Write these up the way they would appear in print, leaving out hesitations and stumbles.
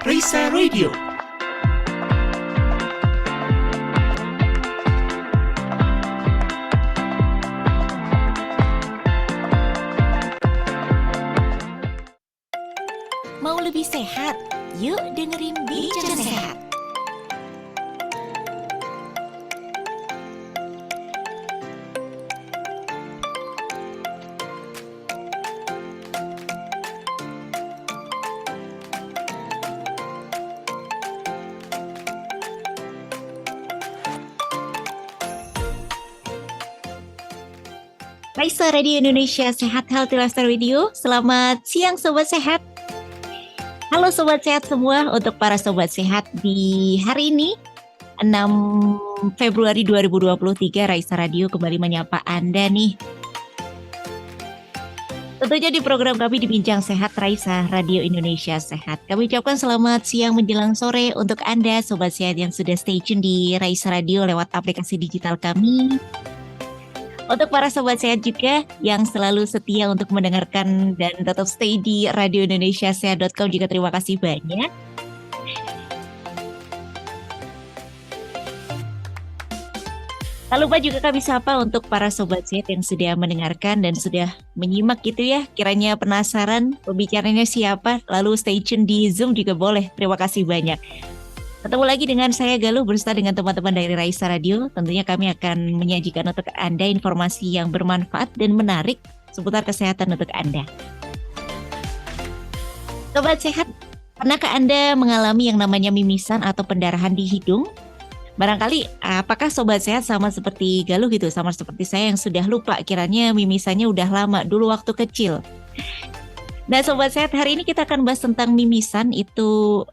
Raisa Radio. Mau lebih sehat? Yuk dengerin Bincang Sehat. Raisa Radio Indonesia Sehat Healthy Lifestyle Radio. Selamat siang Sobat Sehat. Halo Sobat Sehat semua. Untuk para Sobat Sehat di hari ini 6 Februari 2023 Raisa Radio kembali menyapa Anda nih. Tentunya di program kami di Bincang Sehat Raisa Radio Indonesia Sehat. Kami ucapkan selamat siang menjelang sore untuk Anda Sobat Sehat yang sudah stay tune di Raisa Radio lewat aplikasi digital kami. Untuk para sobat sehat juga yang selalu setia untuk mendengarkan dan tetap stay di radioindonesiasehat.com juga terima kasih banyak. Tak lupa juga kami sapa untuk para sobat sehat yang sudah mendengarkan dan sudah menyimak gitu ya. Kiranya penasaran pembicaranya siapa, lalu stay tune di Zoom juga boleh. Terima kasih banyak. Ketemu lagi dengan saya Galuh bersama dengan teman-teman dari Raisa Radio. Tentunya kami akan menyajikan untuk Anda informasi yang bermanfaat dan menarik seputar kesehatan untuk Anda. Sobat Sehat, pernahkah Anda mengalami yang namanya mimisan atau pendarahan di hidung? Barangkali apakah Sobat Sehat sama seperti Galuh gitu, sama seperti saya yang sudah lupa kiranya mimisannya udah lama dulu waktu kecil. Nah Sobat Sehat, hari ini kita akan bahas tentang mimisan itu.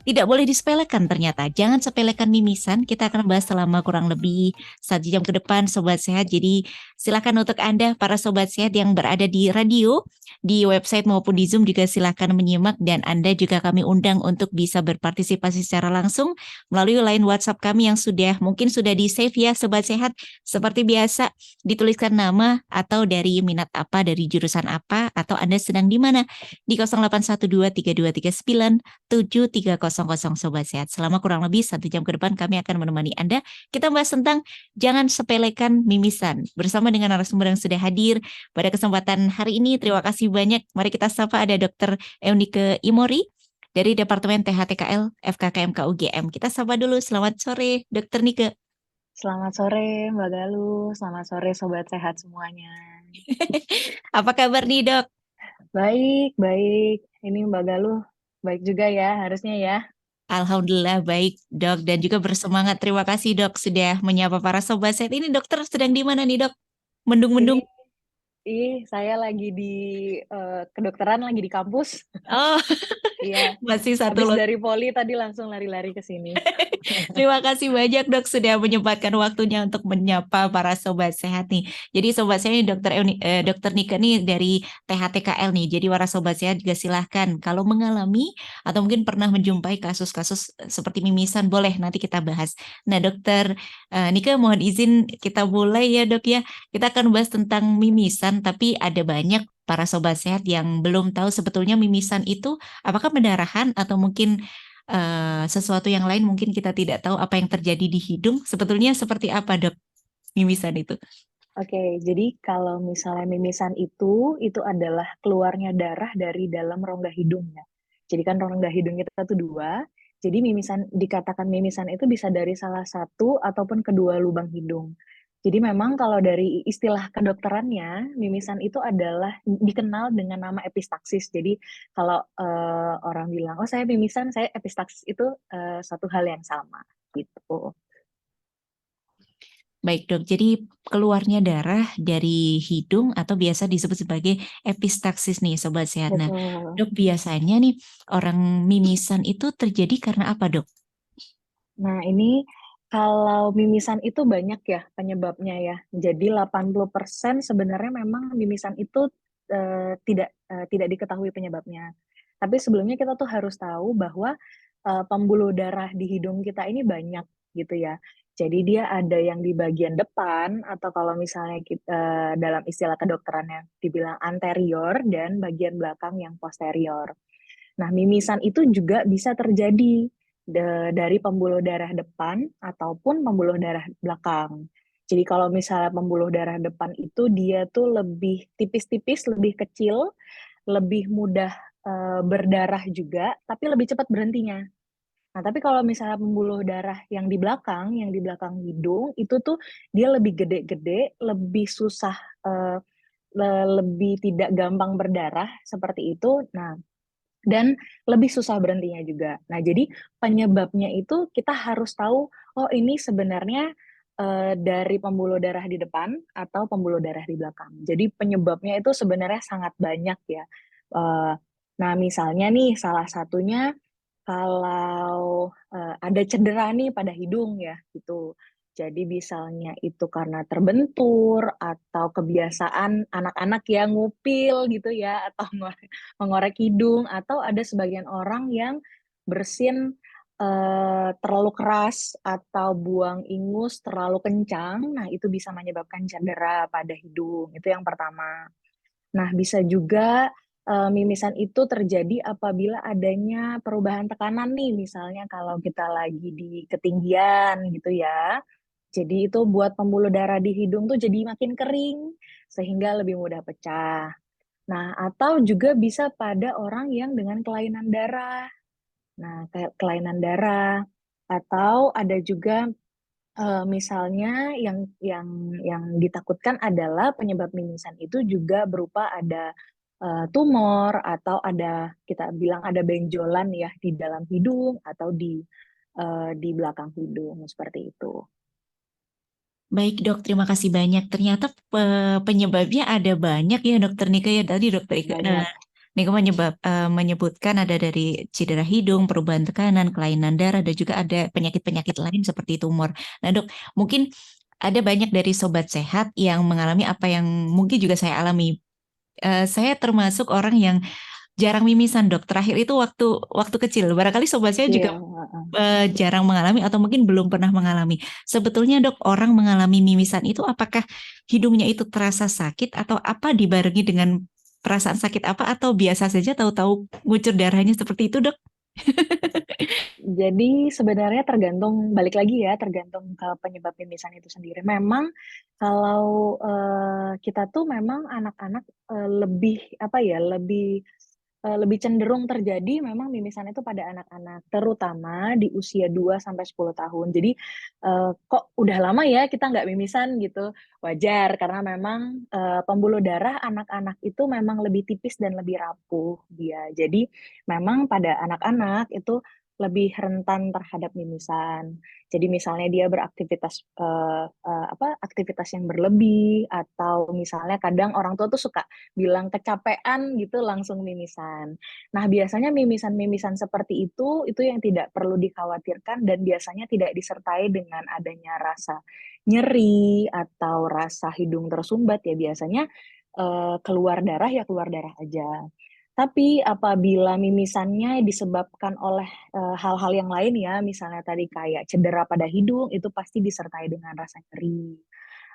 Tidak boleh disepelekan ternyata. Jangan sepelekan mimisan. Kita akan bahas selama kurang lebih 1 jam ke depan Sobat Sehat. Jadi silakan untuk Anda para Sobat Sehat yang berada di radio, di website maupun di Zoom juga silakan menyimak. Dan Anda juga kami undang untuk bisa berpartisipasi secara langsung melalui line WhatsApp kami yang mungkin sudah di save ya Sobat Sehat. Seperti biasa dituliskan nama atau dari minat apa, dari jurusan apa, atau Anda sedang di mana. Di 081232397300 Sobat Sehat. Selama kurang lebih 1 jam ke depan kami akan menemani Anda. Kita bahas tentang jangan sepelekan mimisan. Bersama dengan narasumber yang sudah hadir pada kesempatan hari ini. Terima kasih banyak. Mari kita sapa ada Dr. Eunike Imori dari Departemen THTKL FKKMK UGM. Kita sapa dulu. Selamat sore Dr. Nike. Selamat sore Mbak Galuh, selamat sore Sobat Sehat semuanya. Apa kabar nih Dok? Baik. Ini Mbak Galuh, baik juga ya harusnya ya. Alhamdulillah baik Dok dan juga bersemangat. Terima kasih Dok sudah menyapa para sobat sehat. Ini dokter sedang di mana nih Dok? Mendung-mendung. Saya lagi di kedokteran, lagi di kampus. Oh, Iya. masih satu Habis loh. dari poli tadi langsung lari-lari ke sini. Terima kasih banyak Dok sudah menyempatkan waktunya untuk menyapa para sobat sehat nih. Jadi sobat sehat ini Dokter Nika nih dari THTKL nih. Jadi para sobat sehat juga silahkan kalau mengalami atau mungkin pernah menjumpai kasus-kasus seperti mimisan boleh nanti kita bahas. Nah Dokter Nika mohon izin kita mulai ya Dok ya. Kita akan bahas tentang mimisan tapi ada banyak para sobat sehat yang belum tahu sebetulnya mimisan itu apakah pendarahan atau mungkin sesuatu yang lain mungkin kita tidak tahu apa yang terjadi di hidung. Sebetulnya seperti apa Dok mimisan itu? Oke, jadi kalau misalnya mimisan itu adalah keluarnya darah dari dalam rongga hidung ya. Jadi kan rongga hidung kita tuh 2. Jadi dikatakan mimisan itu bisa dari salah satu ataupun kedua lubang hidung. Jadi memang kalau dari istilah kedokterannya, mimisan itu adalah dikenal dengan nama epistaksis. Jadi kalau orang bilang, oh saya mimisan, saya epistaksis itu satu hal yang sama gitu. Baik Dok, jadi keluarnya darah dari hidung atau biasa disebut sebagai epistaksis nih Sobat Sehat. Nah Betul. Dok biasanya nih orang mimisan itu terjadi karena apa Dok? Nah ini kalau mimisan itu banyak ya penyebabnya ya. Jadi 80% sebenarnya memang mimisan itu tidak diketahui penyebabnya. Tapi sebelumnya kita tuh harus tahu bahwa pembuluh darah di hidung kita ini banyak gitu ya. Jadi dia ada yang di bagian depan atau kalau misalnya kita dalam istilah kedokterannya dibilang anterior dan bagian belakang yang posterior. Nah, mimisan itu juga bisa terjadi dari pembuluh darah depan ataupun pembuluh darah belakang. Jadi kalau misalnya pembuluh darah depan itu dia tuh lebih tipis-tipis, lebih kecil, lebih mudah berdarah juga, tapi lebih cepat berhentinya. Nah, tapi kalau misalnya pembuluh darah yang di belakang hidung, itu tuh dia lebih gede-gede, lebih susah, eh, lebih tidak gampang berdarah seperti itu. Nah, dan lebih susah berhentinya juga. Nah, jadi penyebabnya itu kita harus tahu, oh ini sebenarnya dari pembuluh darah di depan atau pembuluh darah di belakang. Jadi penyebabnya itu sebenarnya sangat banyak ya. Eh, nah, misalnya nih salah satunya kalau ada cedera nih pada hidung ya gitu. Jadi misalnya itu karena terbentur atau kebiasaan anak-anak yang ngupil gitu ya atau mengorek hidung atau ada sebagian orang yang bersin terlalu keras atau buang ingus terlalu kencang. Nah, itu bisa menyebabkan cedera pada hidung. Itu yang pertama. Nah, bisa juga mimisan itu terjadi apabila adanya perubahan tekanan nih, misalnya kalau kita lagi di ketinggian gitu ya. Jadi itu buat pembuluh darah di hidung tuh jadi makin kering sehingga lebih mudah pecah. Nah, atau juga bisa pada orang yang dengan kelainan darah. Nah, kayak kelainan darah atau ada juga misalnya yang ditakutkan adalah penyebab mimisan itu juga berupa ada tumor atau ada kita bilang ada benjolan ya di dalam hidung atau di belakang hidung seperti itu. Baik dok, terima kasih banyak. Ternyata penyebabnya ada banyak ya dokter Nika ya. Tadi dokter Banyak. Nika menyebutkan ada dari cedera hidung, perubahan tekanan, kelainan darah, dan juga ada penyakit-penyakit lain seperti tumor. Nah dok, mungkin ada banyak dari sobat sehat yang mengalami apa yang mungkin juga saya alami. Saya termasuk orang yang jarang mimisan dok. Terakhir itu waktu waktu kecil. Barangkali sobat saya Iya, juga jarang mengalami atau mungkin belum pernah mengalami. Sebetulnya dok, orang mengalami mimisan itu apakah hidungnya itu terasa sakit atau apa dibarengi dengan perasaan sakit apa atau biasa saja tahu-tahu ngucur darahnya seperti itu dok? jadi sebenarnya tergantung, balik lagi ya, tergantung ke penyebab mimisan itu sendiri. Memang kalau kita tuh memang anak-anak lebih apa ya, lebih cenderung terjadi memang mimisan itu pada anak-anak, terutama di usia 2 sampai 10 tahun. Jadi kok udah lama ya kita nggak mimisan gitu. Wajar karena memang pembuluh darah anak-anak itu memang lebih tipis dan lebih rapuh dia. Jadi memang pada anak-anak itu lebih rentan terhadap mimisan. Jadi misalnya dia beraktivitas aktivitas yang berlebih atau misalnya kadang orang tua tuh suka bilang kecapean gitu langsung mimisan. Nah, biasanya mimisan-mimisan seperti itu yang tidak perlu dikhawatirkan dan biasanya tidak disertai dengan adanya rasa nyeri atau rasa hidung tersumbat ya biasanya keluar darah ya keluar darah aja. Tapi apabila mimisannya disebabkan oleh hal-hal yang lain ya, misalnya tadi kayak cedera pada hidung, itu pasti disertai dengan rasa nyeri.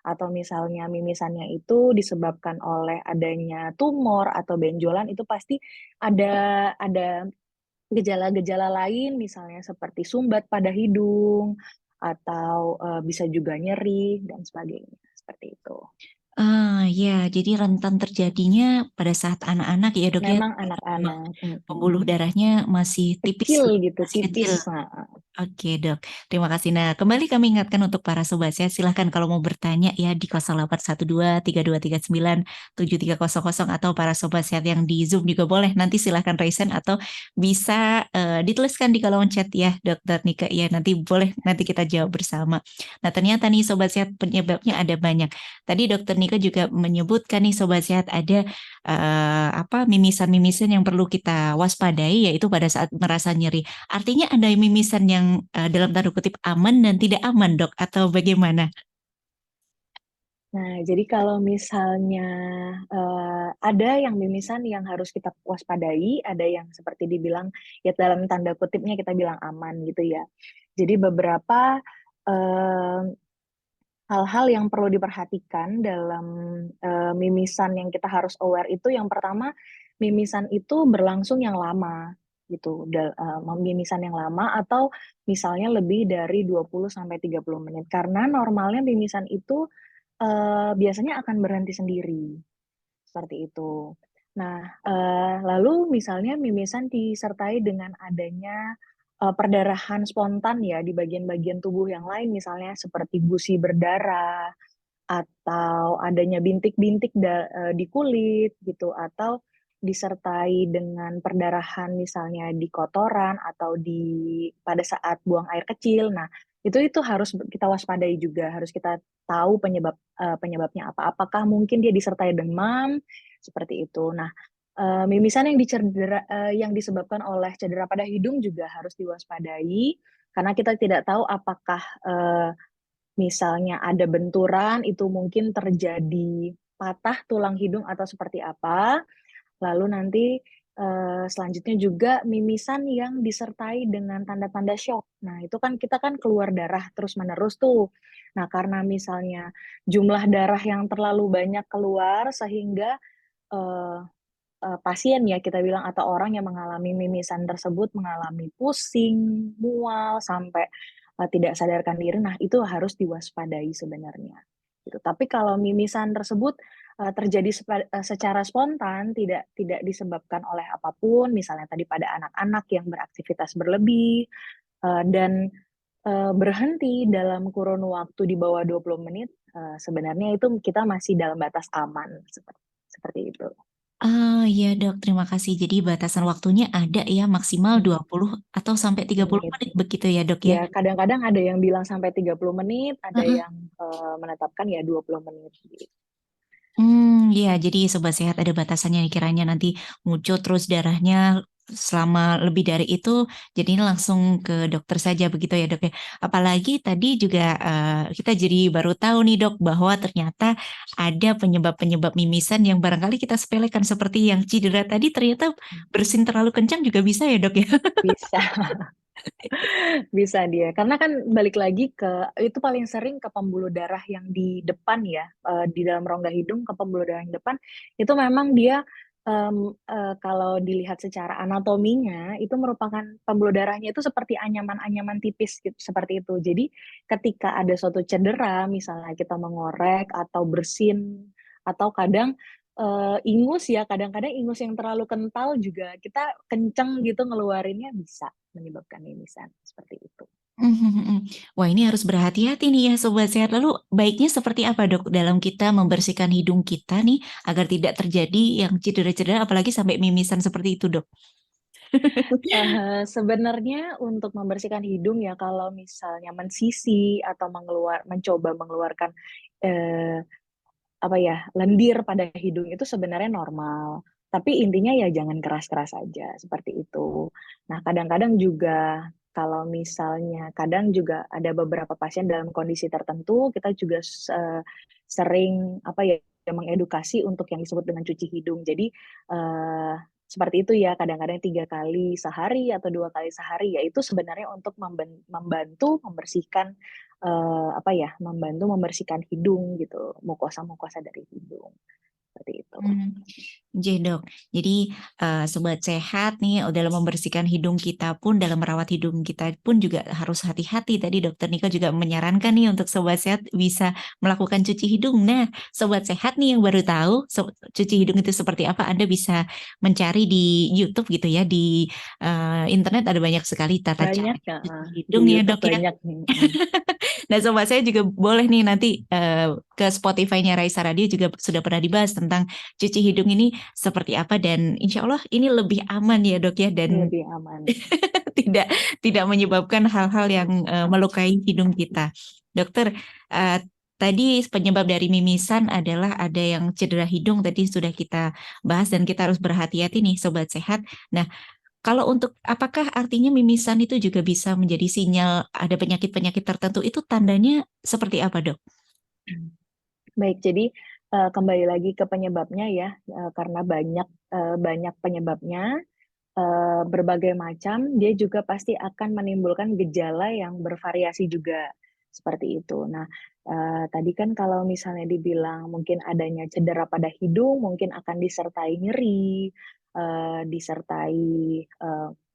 Atau misalnya mimisannya itu disebabkan oleh adanya tumor atau benjolan, itu pasti ada gejala-gejala lain, misalnya seperti sumbat pada hidung, atau bisa juga nyeri, dan sebagainya. Seperti itu. Ah ya, jadi rentan terjadinya pada saat anak-anak ya dok ya, Memang karena memang anak-anak. pembuluh darahnya masih tipis, Kecil gitu, masih kecil. tipis. Nah, Oke dok, terima kasih. Nah kembali kami ingatkan untuk para sobat sehat, silahkan kalau mau bertanya ya di 0812 3239 7300 atau para sobat sehat yang di Zoom juga boleh. Nanti silahkan raisen atau bisa dituliskan di kolom chat ya dokter Nika ya. Nanti boleh, nanti kita jawab bersama. Nah ternyata nih sobat sehat penyebabnya ada banyak. Tadi dokter Nika juga menyebutkan nih sobat sehat ada mimisan-mimisan yang perlu kita waspadai yaitu pada saat merasa nyeri. Artinya ada mimisan yang dalam tanda kutip aman dan tidak aman, Dok, atau bagaimana? Nah, jadi kalau misalnya ada yang mimisan yang harus kita waspadai, ada yang seperti dibilang ya dalam tanda kutipnya kita bilang aman gitu ya. Jadi beberapa eh, hal-hal yang perlu diperhatikan dalam mimisan yang kita harus aware itu yang pertama, mimisan itu berlangsung yang lama. gitu, mimisan yang lama atau misalnya lebih dari 20 sampai 30 menit. Karena normalnya mimisan itu biasanya akan berhenti sendiri, seperti itu. Nah, lalu misalnya mimisan disertai dengan adanya perdarahan spontan ya di bagian-bagian tubuh yang lain, misalnya seperti gusi berdarah atau adanya bintik-bintik di kulit gitu, atau disertai dengan perdarahan misalnya di kotoran atau pada saat buang air kecil. Nah, itu harus kita waspadai juga, harus kita tahu penyebabnya apa. Apakah mungkin dia disertai demam seperti itu. Nah, mimisan yang disebabkan oleh cedera pada hidung juga harus diwaspadai karena kita tidak tahu apakah misalnya ada benturan, itu mungkin terjadi patah tulang hidung atau seperti apa. Lalu nanti selanjutnya juga mimisan yang disertai dengan tanda-tanda syok. Nah, itu kan kita kan keluar darah terus-menerus tuh. Nah, karena misalnya jumlah darah yang terlalu banyak keluar sehingga eh, pasien ya kita bilang atau orang yang mengalami mimisan tersebut mengalami pusing, mual sampai tidak sadarkan diri. Nah, itu harus diwaspadai sebenarnya. Gitu. Tapi kalau mimisan tersebut terjadi secara spontan, tidak disebabkan oleh apapun, misalnya tadi pada anak-anak yang beraktivitas berlebih dan berhenti dalam kurun waktu di bawah 20 menit, sebenarnya itu kita masih dalam batas aman seperti itu. Ah iya dok, terima kasih. Jadi batasan waktunya ada ya maksimal Hmm. 20 atau sampai 30 Menit. menit begitu ya dok ya? Ya, kadang-kadang ada yang bilang sampai 30 menit, ada Heeh. yang menetapkan ya 20 menit. Ya jadi sobat sehat ada batasannya nih kiranya nanti muncul terus darahnya selama lebih dari itu, jadi ini langsung ke dokter saja begitu ya dok ya. Apalagi tadi juga kita jadi baru tahu nih dok bahwa ternyata ada penyebab-penyebab mimisan yang barangkali kita sepelekan seperti yang cedera tadi ternyata bersin terlalu kencang juga bisa ya dok ya. Bisa, bisa dia. Karena kan balik lagi itu paling sering ke pembuluh darah yang di depan ya, di dalam rongga hidung ke pembuluh darah yang depan, itu memang dia kalau dilihat secara anatominya, itu merupakan pembuluh darahnya itu seperti anyaman-anyaman tipis gitu, seperti itu. Jadi ketika ada suatu cedera, misalnya kita mengorek atau bersin, atau kadang ingus ya, kadang-kadang ingus yang terlalu kental juga kita kenceng gitu ngeluarinnya bisa menyebabkan mimisan seperti itu. Mhm. Wah ini harus berhati-hati nih ya Sobat Sehat. Lalu baiknya seperti apa dok dalam kita membersihkan hidung kita nih agar tidak terjadi yang cedera-cedera apalagi sampai mimisan seperti itu dok? Sebenarnya untuk membersihkan hidung ya kalau misalnya mensisi atau mencoba mengeluarkan eh, apa ya lendir pada hidung itu sebenarnya normal. Tapi intinya ya jangan keras-keras aja seperti itu. Nah, kadang-kadang juga kalau misalnya kadang juga ada beberapa pasien dalam kondisi tertentu kita juga sering apa ya mengedukasi untuk yang disebut dengan cuci hidung. Jadi eh, seperti itu ya kadang-kadang 3 kali sehari atau 2 kali sehari ya itu sebenarnya untuk membantu membersihkan apa ya membantu membersihkan hidung gitu mukosa-mukosa dari hidung seperti itu. Hmm, iya dok. Jadi sobat sehat nih dalam membersihkan hidung kita pun dalam merawat hidung kita pun juga harus hati-hati. Tadi dokter Nika juga menyarankan nih untuk sobat sehat bisa melakukan cuci hidung. Nah, sobat sehat nih yang baru tahu cuci hidung itu seperti apa, Anda bisa mencari di YouTube gitu ya di internet ada banyak sekali tata cara Banyak ya cuci di hidung nih ya YouTube dok ya. banyak nih. Mm. Nah, sobat saya juga boleh nih nanti ke Spotify-nya Raisa Radio juga sudah pernah dibahas tentang cuci hidung ini seperti apa dan insya Allah ini lebih aman ya dok ya dan Lebih aman. tidak tidak menyebabkan hal-hal yang melukai hidung kita. Dokter, tadi penyebab dari mimisan adalah ada yang cedera hidung tadi sudah kita bahas dan kita harus berhati-hati nih sobat sehat. Nah, kalau untuk apakah artinya mimisan itu juga bisa menjadi sinyal ada penyakit-penyakit tertentu itu tandanya seperti apa dok? Baik, jadi kembali lagi ke penyebabnya ya, karena banyak penyebabnya, berbagai macam, dia juga pasti akan menimbulkan gejala yang bervariasi juga, seperti itu. Nah, tadi kan kalau misalnya dibilang mungkin adanya cedera pada hidung, mungkin akan disertai nyeri, disertai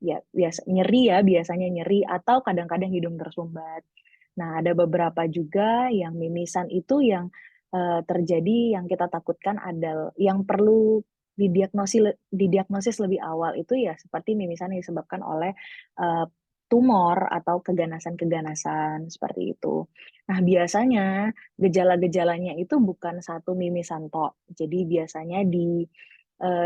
ya biasa nyeri ya, biasanya nyeri atau kadang-kadang hidung tersumbat. Nah, ada beberapa juga yang mimisan itu yang terjadi yang kita takutkan adalah yang perlu didiagnosis lebih awal itu ya seperti mimisan yang disebabkan oleh eh, tumor atau keganasan-keganasan seperti itu. Nah, biasanya gejala-gejalanya itu bukan satu mimisan tok. Jadi biasanya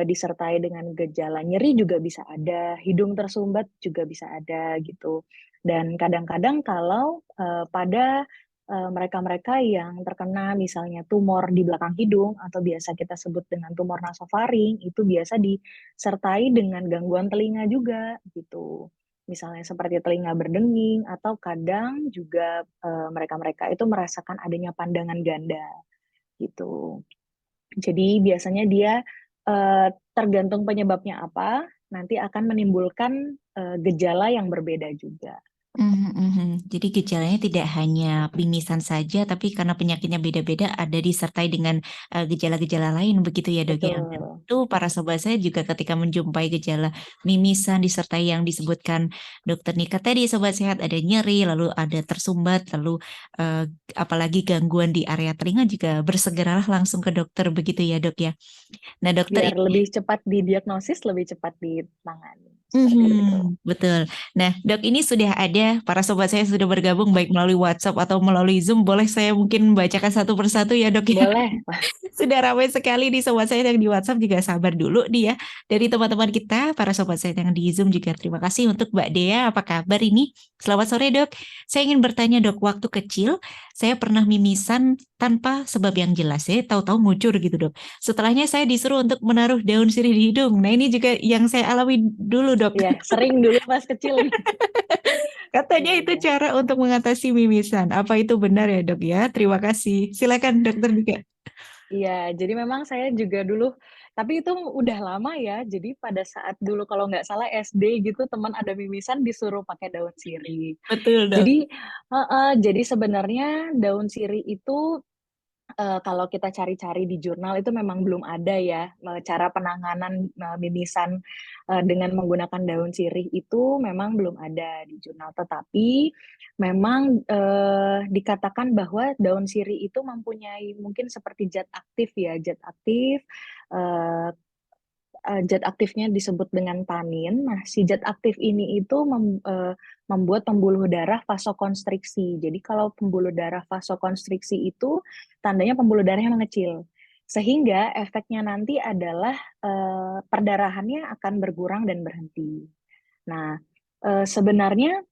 disertai dengan gejala nyeri juga bisa ada, hidung tersumbat juga bisa ada gitu. Dan kadang-kadang kalau pada mereka-mereka yang terkena misalnya tumor di belakang hidung atau biasa kita sebut dengan tumor nasofaring, itu biasa disertai dengan gangguan telinga juga gitu. Misalnya seperti telinga berdenging atau kadang juga mereka-mereka itu merasakan adanya pandangan ganda gitu. Jadi biasanya dia tergantung penyebabnya apa, nanti akan menimbulkan gejala yang berbeda juga. Jadi gejalanya tidak hanya mimisan saja, tapi karena penyakitnya beda-beda, ada disertai dengan gejala-gejala lain, begitu ya dok ya. Dan Betul. itu para sobat saya juga ketika menjumpai gejala mimisan disertai yang disebutkan dokter Nika tadi, sobat sehat ada nyeri, lalu ada tersumbat, lalu eh, apalagi gangguan di area telinga juga bersegeralah langsung ke dokter, begitu ya dok ya. Nah dokter Biar ini. lebih cepat didiagnosis, lebih cepat ditangani. Seperti itu. Betul. Nah, Dok, ini sudah ada para sobat saya sudah bergabung baik melalui WhatsApp atau melalui Zoom. Boleh saya mungkin bacakan satu persatu ya, Dok ya? Boleh. Sudah ramai sekali di sobat saya yang di WhatsApp juga sabar dulu nih ya. Dari teman-teman kita, para sobat saya yang di Zoom juga terima kasih untuk Mbak Dea. Apa kabar ini? Selamat sore dok. Saya ingin bertanya dok, waktu kecil saya pernah mimisan tanpa sebab yang jelas ya, tahu-tahu ngucur gitu dok. Setelahnya saya disuruh untuk menaruh daun sirih di hidung. Nah ini juga yang saya alami dulu dok. Ya, sering dulu pas kecil. Katanya Iya, itu iya. cara untuk mengatasi mimisan. Apa itu benar ya dok ya? Terima kasih. Silakan dokter juga. Iya, jadi memang saya juga dulu, tapi itu udah lama ya. Jadi pada saat dulu kalau nggak salah SD gitu, teman ada mimisan disuruh pakai daun sirih. Betul dok. Jadi, jadi sebenarnya daun sirih itu kalau kita cari-cari di jurnal itu memang belum ada ya cara penanganan mimisan dengan menggunakan daun sirih itu memang belum ada di jurnal. Tetapi memang dikatakan bahwa daun sirih itu mempunyai mungkin seperti zat aktif ya, zat aktif eh, zat aktifnya disebut dengan tanin. Nah, si zat aktif ini itu membuat pembuluh darah vasokonstriksi. Jadi kalau pembuluh darah vasokonstriksi itu tandanya pembuluh darahnya mengecil. Sehingga efeknya nanti adalah perdarahannya akan berkurang dan berhenti. Nah, sebenarnya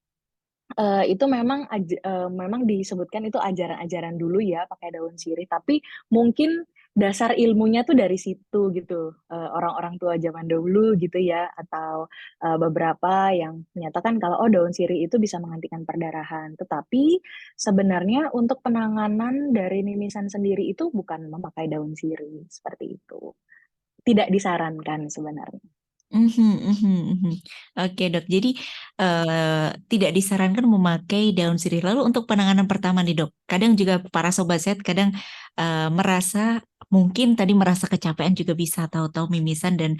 itu memang disebutkan itu ajaran-ajaran dulu ya pakai daun sirih, tapi mungkin dasar ilmunya tuh dari situ gitu. Orang-orang tua zaman dahulu gitu ya atau beberapa yang menyatakan kalau oh daun sirih itu bisa menghentikan perdarahan. Tetapi sebenarnya untuk penanganan dari mimisan sendiri itu bukan memakai daun sirih seperti itu. Tidak disarankan sebenarnya. Oke dok, jadi tidak disarankan memakai daun sirih. Lalu untuk penanganan pertama nih dok, kadang juga para sobat set kadang merasa mungkin tadi merasa kecapean juga bisa tahu-tahu mimisan dan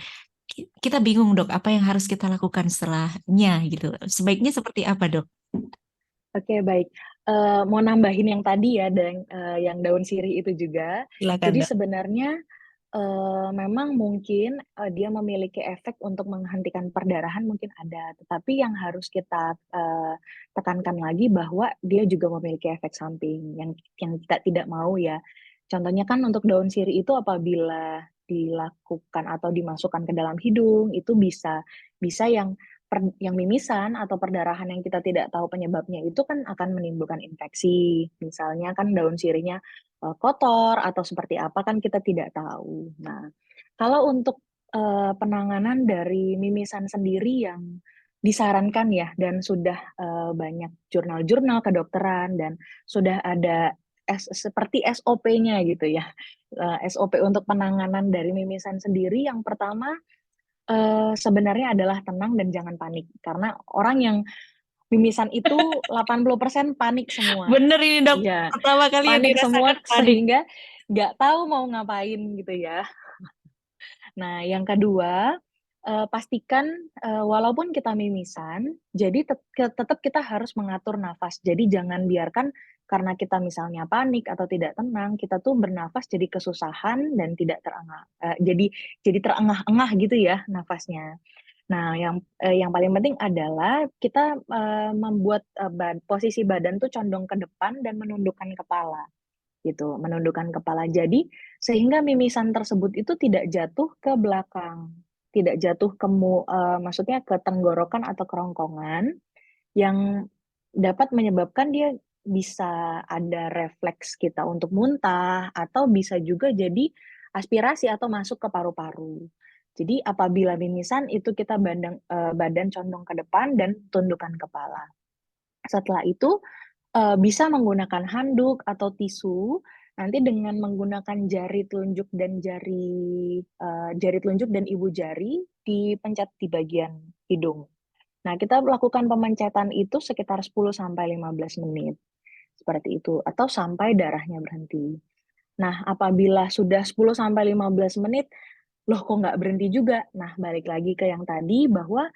kita bingung dok, apa yang harus kita lakukan setelahnya gitu. Sebaiknya seperti apa dok? Oke, baik. Mau nambahin yang tadi ya, dan yang daun sirih itu juga. Silakan Jadi dok. sebenarnya memang mungkin dia memiliki efek untuk menghentikan perdarahan mungkin ada, tetapi yang harus kita tekankan lagi bahwa dia juga memiliki efek samping yang kita tidak mau ya. Contohnya kan untuk daun sirih itu apabila dilakukan atau dimasukkan ke dalam hidung itu bisa bisa yang mimisan atau perdarahan yang kita tidak tahu penyebabnya itu kan akan menimbulkan infeksi. Misalnya kan daun sirihnya kotor atau seperti apa kan kita tidak tahu. Nah, kalau untuk penanganan dari mimisan sendiri yang disarankan ya dan sudah banyak jurnal-jurnal kedokteran dan sudah ada seperti SOP-nya gitu ya. SOP untuk penanganan dari mimisan sendiri yang pertama sebenarnya adalah tenang dan jangan panik. Karena orang yang mimisan itu 80% panik semua. Bener ini dok, Iya, pertama kali yang panik semua dirasakan panik. sehingga nggak tahu mau ngapain gitu ya. Nah, yang kedua, pastikan walaupun kita mimisan, jadi tetap kita harus mengatur nafas. Jadi jangan biarkan karena kita misalnya panik atau tidak tenang, kita tuh bernafas jadi kesusahan dan tidak jadi terengah-engah gitu ya nafasnya. Nah, yang paling penting adalah kita membuat posisi badan tuh condong ke depan dan menundukkan kepala gitu, menundukkan kepala. Jadi sehingga mimisan tersebut itu tidak jatuh ke belakang, tidak jatuh maksudnya ke tenggorokan atau kerongkongan yang dapat menyebabkan dia bisa ada refleks kita untuk muntah atau bisa juga jadi aspirasi atau masuk ke paru-paru. Jadi apabila mimisan itu kita badan condong ke depan dan tundukkan kepala. Setelah itu bisa menggunakan handuk atau tisu. Nanti dengan menggunakan jari telunjuk dan jari telunjuk dan ibu jari dipencet di bagian hidung. Nah, kita melakukan pemencetan itu sekitar 10 sampai 15 menit. Seperti itu atau sampai darahnya berhenti. Nah, apabila sudah 10 sampai 15 menit, loh kok nggak berhenti juga? Nah, balik lagi ke yang tadi bahwa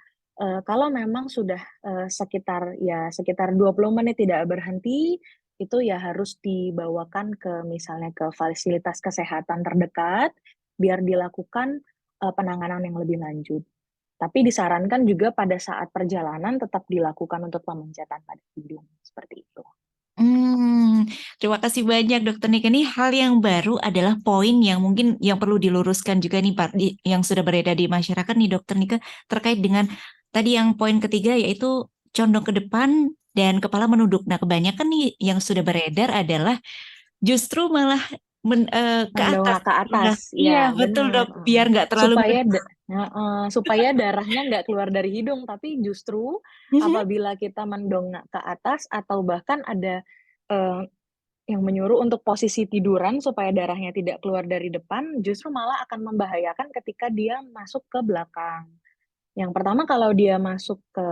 kalau memang sudah sekitar 20 menit tidak berhenti, itu ya harus dibawakan ke misalnya ke fasilitas kesehatan terdekat biar dilakukan penanganan yang lebih lanjut. Tapi disarankan juga pada saat perjalanan tetap dilakukan untuk pemencatan pada hidung seperti itu. Hmm, terima kasih banyak Dokter Nika. Ini hal yang baru adalah poin yang mungkin yang perlu diluruskan juga nih Pak, yang sudah beredar di masyarakat nih Dokter Nika terkait dengan tadi yang poin ketiga yaitu condong ke depan dan kepala menunduk. Nah, kebanyakan nih yang sudah beredar adalah justru malah ke atas. Mendongak ke Nah, atas, iya ya betul benar. Dok, biar nggak terlalu Supaya darahnya nggak keluar dari hidung, tapi justru Mhm. apabila kita mendongak ke atas atau bahkan ada eh, yang menyuruh untuk posisi tiduran supaya darahnya tidak keluar dari depan, justru malah akan membahayakan ketika dia masuk ke belakang. Yang pertama kalau dia masuk ke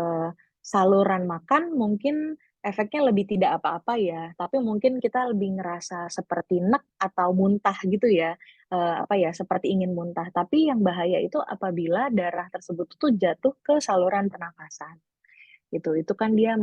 saluran makan mungkin efeknya lebih tidak apa-apa ya, tapi mungkin kita lebih ngerasa seperti nek atau muntah gitu ya, seperti ingin muntah. Tapi yang bahaya itu apabila darah tersebut tuh jatuh ke saluran pernafasan, gitu. Itu kan dia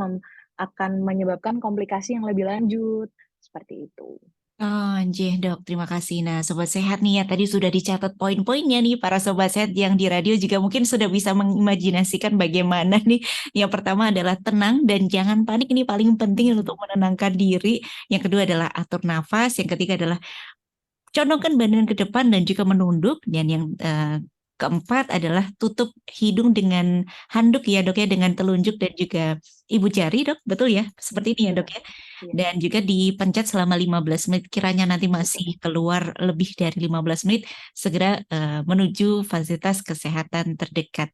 akan menyebabkan komplikasi yang lebih lanjut, seperti itu. Oh, jeh dok, terima kasih. Nah, sobat sehat nih ya, tadi sudah dicatat poin-poinnya nih para sobat sehat yang di radio juga mungkin sudah bisa mengimajinasikan bagaimana nih. Yang pertama adalah tenang dan jangan panik, ini paling penting untuk menenangkan diri. Yang kedua adalah atur nafas. Yang ketiga adalah condongkan badan ke depan dan juga menunduk. Dan yang keempat adalah tutup hidung dengan handuk ya dok ya, dengan telunjuk dan juga ibu jari dok, betul ya? Seperti ini ya dok Betul. ya. Iya, Dan juga dipencet selama 15 menit. Kiranya nanti masih betul. keluar lebih dari 15 menit, segera menuju fasilitas kesehatan terdekat.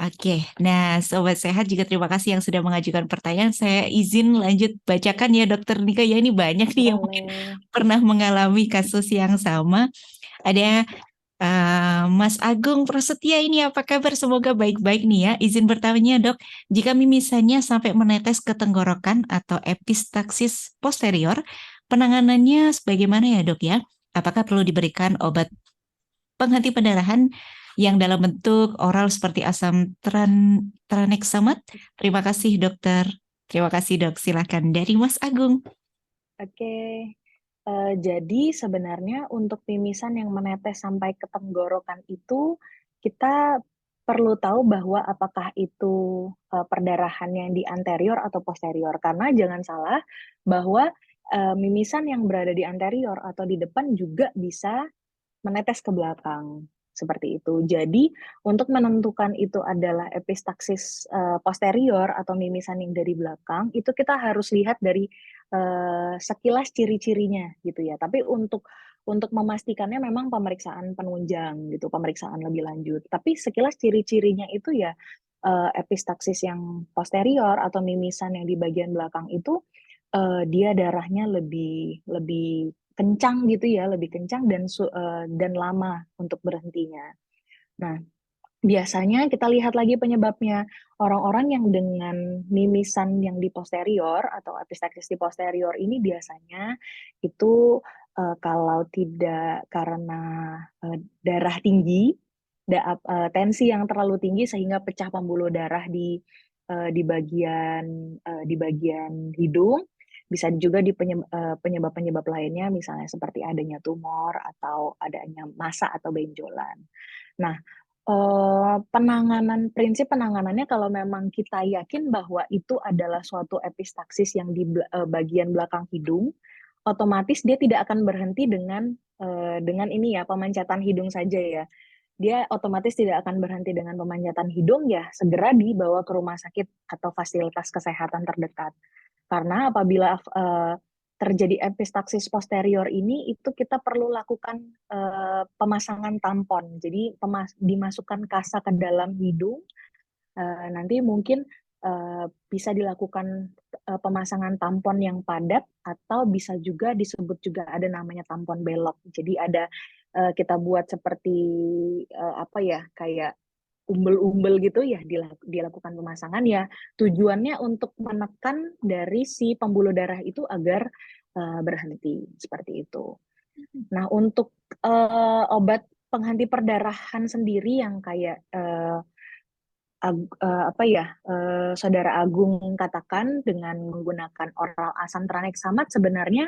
Oke, nah Sobat Sehat juga terima kasih yang sudah mengajukan pertanyaan. Saya izin lanjut bacakan ya Dokter Nika. Ya ini banyak nih yang mungkin Boleh. pernah mengalami kasus yang sama. Ada Mas Agung Prasetya ini apa kabar? Semoga baik-baik nih ya. Izin bertanya dok, jika mimisannya sampai menetes ke tenggorokan atau epistaxis posterior, penanganannya sebagaimana ya dok ya? Apakah perlu diberikan obat penghenti pendarahan yang dalam bentuk oral seperti asam tranexamat? Terima kasih dokter. Terima kasih dok. Silakan dari Mas Agung. Oke. Jadi sebenarnya untuk mimisan yang menetes sampai ke tenggorokan itu, kita perlu tahu bahwa apakah itu perdarahan yang di anterior atau posterior. Karena jangan salah bahwa mimisan yang berada di anterior atau di depan juga bisa menetes ke belakang, seperti itu. Jadi, untuk menentukan itu adalah epistaxis posterior atau mimisan yang dari belakang, itu kita harus lihat dari sekilas ciri-cirinya gitu ya. Tapi untuk memastikannya memang pemeriksaan penunjang gitu, pemeriksaan lebih lanjut. Tapi sekilas ciri-cirinya itu ya epistaxis yang posterior atau mimisan yang di bagian belakang itu dia darahnya lebih lebih kencang gitu ya, lebih kencang dan lama untuk berhentinya. Nah, biasanya kita lihat lagi penyebabnya. Orang-orang yang dengan mimisan yang di posterior atau epistaxis di posterior ini biasanya itu kalau tidak karena darah tinggi, tensi yang terlalu tinggi sehingga pecah pembuluh darah di bagian hidung. Bisa juga di penyebab-penyebab lainnya, misalnya seperti adanya tumor atau adanya massa atau benjolan. Nah, prinsip penanganannya kalau memang kita yakin bahwa itu adalah suatu epistaksis yang di bagian belakang hidung, otomatis dia tidak akan berhenti dengan ini ya, pemanjatan hidung saja ya. Dia otomatis tidak akan berhenti dengan pemanjatan hidung, ya segera dibawa ke rumah sakit atau fasilitas kesehatan terdekat. Karena apabila terjadi epistaksis posterior ini, itu kita perlu lakukan pemasangan tampon. Jadi dimasukkan kasa ke dalam hidung, nanti mungkin bisa dilakukan pemasangan tampon yang padat, atau bisa juga disebut juga ada namanya tampon belok. Jadi ada kita buat seperti kayak umbel-umbel gitu ya, dilakukan pemasangan ya, tujuannya untuk menekan dari si pembuluh darah itu agar berhenti, seperti itu. Nah, untuk obat penghenti perdarahan sendiri yang kayak Saudara Agung katakan dengan menggunakan oral asam tranexamat, sebenarnya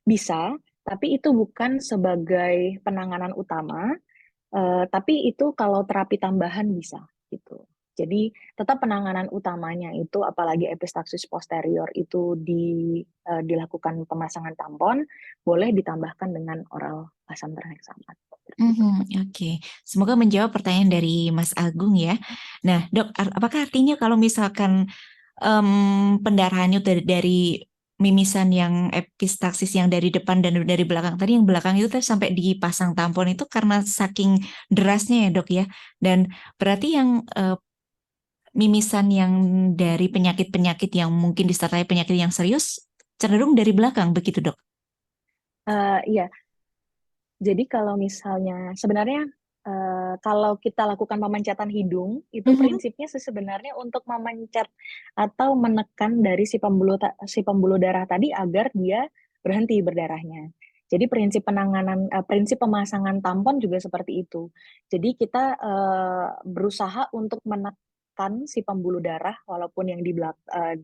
bisa, tapi itu bukan sebagai penanganan utama, tapi itu kalau terapi tambahan bisa gitu. Jadi tetap penanganan utamanya itu, apalagi epistaksis posterior itu dilakukan pemasangan tampon, boleh ditambahkan dengan oral asam tranexamat. Oke. Semoga menjawab pertanyaan dari Mas Agung ya. Nah, Dok, apakah artinya kalau misalkan pendarahannya dari mimisan yang epistaksis yang dari depan dan dari belakang tadi, yang belakang itu tadi sampai dipasang tampon itu karena saking derasnya ya, Dok ya. Dan berarti yang mimisan yang dari penyakit-penyakit yang mungkin disertai penyakit yang serius cenderung dari belakang, begitu, Dok? Iya. Jadi kalau misalnya sebenarnya kalau kita lakukan pemancatan hidung, itu prinsipnya sebenarnya untuk memencet atau menekan dari si pembuluh darah tadi agar dia berhenti berdarahnya. Jadi prinsip pemasangan tampon juga seperti itu. Jadi kita berusaha untuk menekan si pembuluh darah, walaupun yang di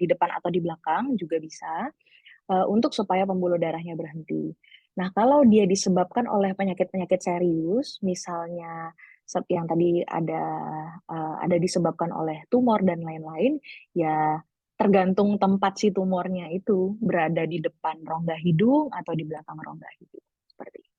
depan atau di belakang juga bisa, untuk supaya pembuluh darahnya berhenti. Nah, kalau dia disebabkan oleh penyakit-penyakit serius, misalnya yang tadi ada disebabkan oleh tumor dan lain-lain, ya tergantung tempat si tumornya itu berada di depan rongga hidung atau di belakang rongga hidung, seperti itu.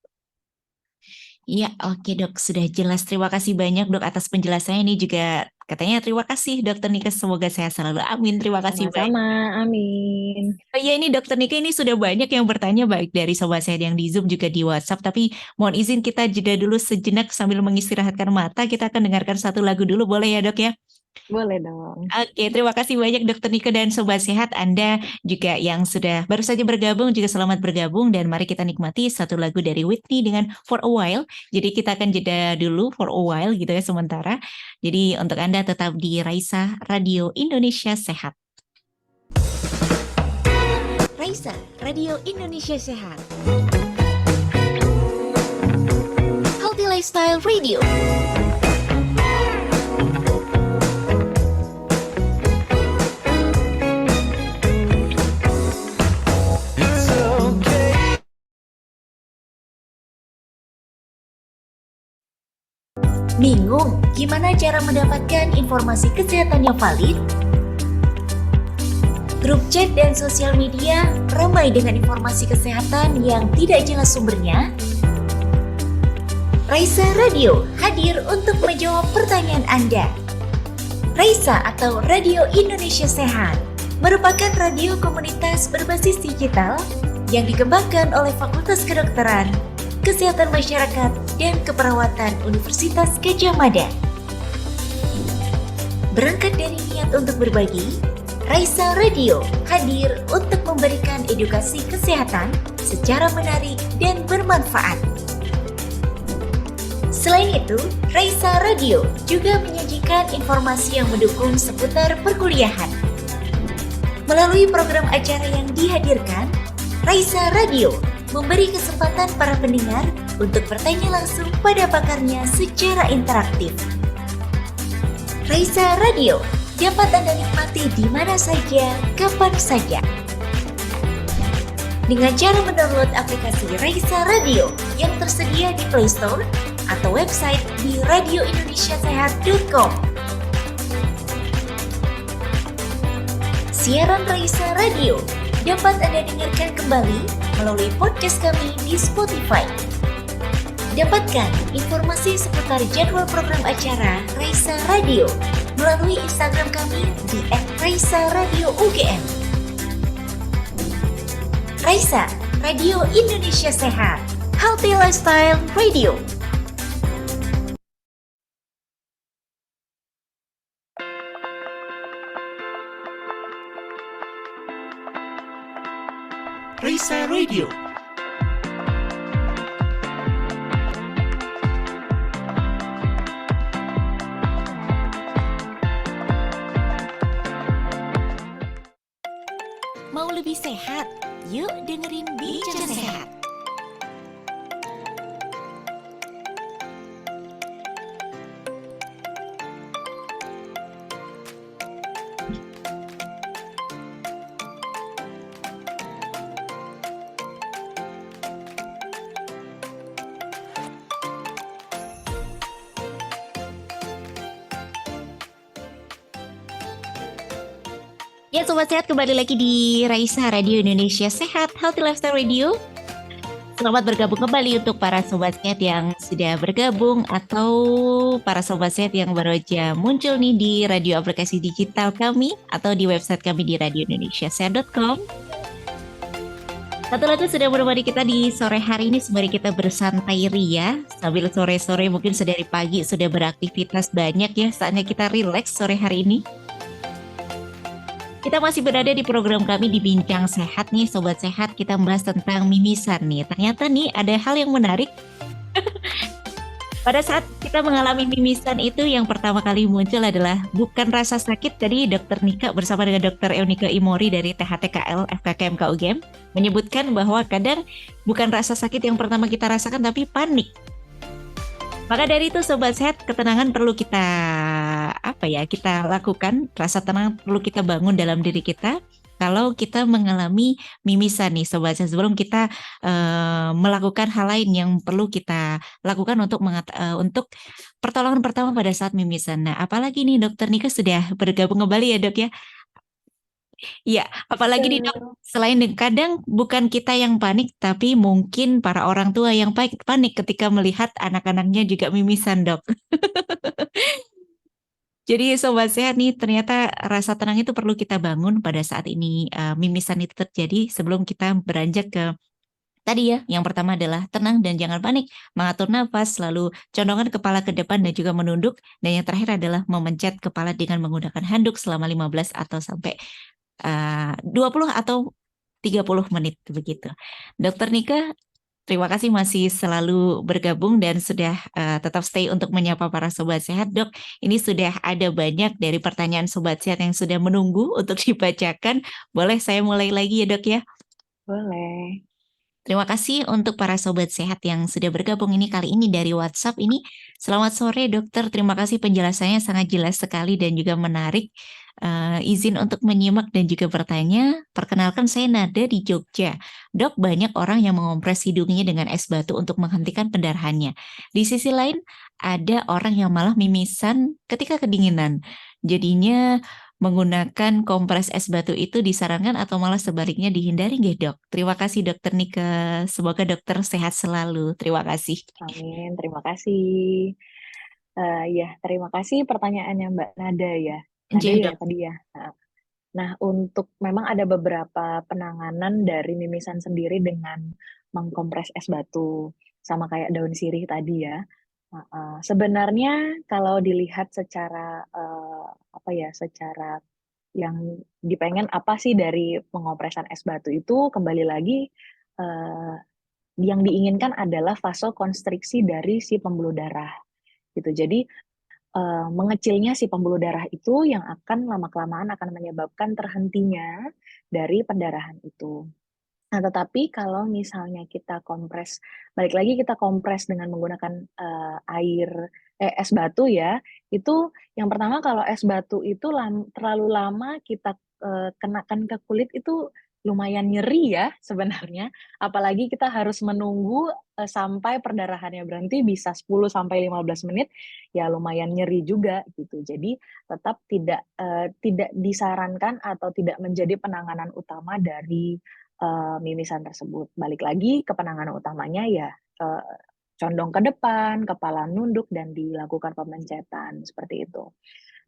Iya, oke Dok, sudah jelas. Terima kasih banyak Dok atas penjelasannya. Ini juga katanya terima kasih Dokter Nika, semoga sehat selalu. Amin, terima kasih banyak. Sama-sama, amin. Oh iya, ini Dokter Nika, ini sudah banyak yang bertanya, baik dari Sobat Sehat yang di Zoom juga di WhatsApp. Tapi mohon izin kita jeda dulu sejenak sambil mengistirahatkan mata. Kita akan dengarkan satu lagu dulu, boleh ya Dok ya? Boleh dong. Oke, terima kasih banyak Dokter Nika dan Sobat Sehat. Anda juga yang sudah baru saja bergabung juga selamat bergabung, dan mari kita nikmati satu lagu dari Whitney dengan For a While. Jadi kita akan jeda dulu for a while gitu ya sementara. Jadi untuk Anda tetap di Raisa Radio Indonesia Sehat. Raisa Radio Indonesia Sehat. Healthy Lifestyle Radio. Bingung gimana cara mendapatkan informasi kesehatan yang valid? Grup chat dan sosial media ramai dengan informasi kesehatan yang tidak jelas sumbernya? Raisa Radio hadir untuk menjawab pertanyaan Anda. Raisa atau Radio Indonesia Sehat merupakan radio komunitas berbasis digital yang dikembangkan oleh Fakultas Kedokteran, Kesehatan Masyarakat, dan Keperawatan Universitas Gadjah Mada. Berangkat dari niat untuk berbagi, Raisa Radio hadir untuk memberikan edukasi kesehatan secara menarik dan bermanfaat. Selain itu, Raisa Radio juga menyajikan informasi yang mendukung seputar perkuliahan. Melalui program acara yang dihadirkan, Raisa Radio memberi kesempatan para pendengar untuk bertanya langsung pada pakarnya secara interaktif. Raisa Radio dapat Anda nikmati di mana saja, kapan saja. Dengan cara mendownload aplikasi Raisa Radio yang tersedia di Play Store atau website di radioindonesiasehat.com. Siaran Raisa Radio dapat Anda dengarkan kembali melalui podcast kami di Spotify. Dapatkan informasi seputar jadwal program acara Raisa Radio melalui Instagram kami di @raisa_radio_ugm. Raisa, Radio Indonesia Sehat, Healthy Lifestyle Radio. Raisa Radio. Mau lebih sehat? Yuk dengerin Bincang Sehat. Ya Sobat Sehat, kembali lagi di Raisa Radio Indonesia Sehat, Healthy Lifestyle Radio. Selamat bergabung kembali untuk para Sobat Sehat yang sudah bergabung atau para Sobat Sehat yang baru aja muncul nih di radio aplikasi digital kami atau di website kami di radioindonesiasehat.com. Satu lagu sudah menemani kita di sore hari ini sembari kita bersantai ria sambil sore-sore mungkin sedari pagi sudah beraktivitas banyak ya, saatnya kita rileks sore hari ini. Kita masih berada di program kami di Bincang Sehat nih Sobat Sehat, kita membahas tentang mimisan nih. Ternyata nih ada hal yang menarik. Pada saat kita mengalami mimisan itu yang pertama kali muncul adalah bukan rasa sakit. Tadi Dr. Nika bersama dengan Dr. Eunike Imori dari THTKL FKKMK UGM menyebutkan bahwa kadang bukan rasa sakit yang pertama kita rasakan tapi panik. Maka dari itu Sobat Sehat, ketenangan perlu kita kita lakukan, rasa tenang perlu kita bangun dalam diri kita. Kalau kita mengalami mimisan nih Sobat Sehat, sebelum kita melakukan hal lain yang perlu kita lakukan untuk pertolongan pertama pada saat mimisan. Nah, apalagi nih Dokter Nika sudah bergabung kembali ya Dok ya. Iya, apalagi nih Dok, selain kadang bukan kita yang panik, tapi mungkin para orang tua yang panik ketika melihat anak-anaknya juga mimisan Dok. Jadi Sobat Sehat nih, ternyata rasa tenang itu perlu kita bangun pada saat ini mimisan itu terjadi sebelum kita beranjak ke tadi ya. Yang pertama adalah tenang dan jangan panik, mengatur nafas, lalu condongkan kepala ke depan dan juga menunduk. Dan yang terakhir adalah memencet kepala dengan menggunakan handuk selama 15 atau sampai 20 atau 30 menit begitu. Dokter Nika, terima kasih masih selalu bergabung dan sudah tetap stay untuk menyapa para Sobat Sehat. Dok, ini sudah ada banyak dari pertanyaan Sobat Sehat yang sudah menunggu untuk dibacakan. Boleh saya mulai lagi ya Dok ya? Boleh. Terima kasih untuk para Sobat Sehat yang sudah bergabung ini kali ini dari WhatsApp ini. Selamat sore dokter, terima kasih penjelasannya sangat jelas sekali dan juga menarik. Izin untuk menyimak dan juga bertanya. Perkenalkan saya Nada di Jogja. Dok, banyak orang yang mengompres hidungnya dengan es batu untuk menghentikan pendarahannya. Di sisi lain, ada orang yang malah mimisan ketika kedinginan. Jadinya menggunakan kompres es batu itu disarankan atau malah sebaliknya dihindari nggih Dok? Terima kasih Dokter Nika. Semoga dokter sehat selalu. Terima kasih. Amin, terima kasih. Ya, terima kasih pertanyaannya Mbak Nada ya. Nada Iya, ya Dok. tadi ya. Nah, untuk memang ada beberapa penanganan dari mimisan sendiri dengan mengkompres es batu, sama kayak daun sirih tadi ya. Sebenarnya kalau dilihat secara secara yang dipengen apa sih dari pengopresan es batu itu, kembali lagi yang diinginkan adalah vasokonstriksi dari si pembuluh darah gitu. Jadi mengecilnya si pembuluh darah itu yang akan lama-kelamaan akan menyebabkan terhentinya dari pendarahan itu. Nah, tetapi kalau misalnya kita kompres, balik lagi kita kompres dengan menggunakan es batu ya, itu yang pertama kalau es batu itu terlalu lama kita kenakan ke kulit itu lumayan nyeri ya sebenarnya. Apalagi kita harus menunggu sampai perdarahannya berhenti bisa 10 sampai 15 menit, ya lumayan nyeri juga gitu. Jadi tetap tidak disarankan atau tidak menjadi penanganan utama dari mimisan tersebut. Balik lagi ke penanganan utamanya ya condong ke depan, kepala nunduk dan dilakukan pemencetan seperti itu.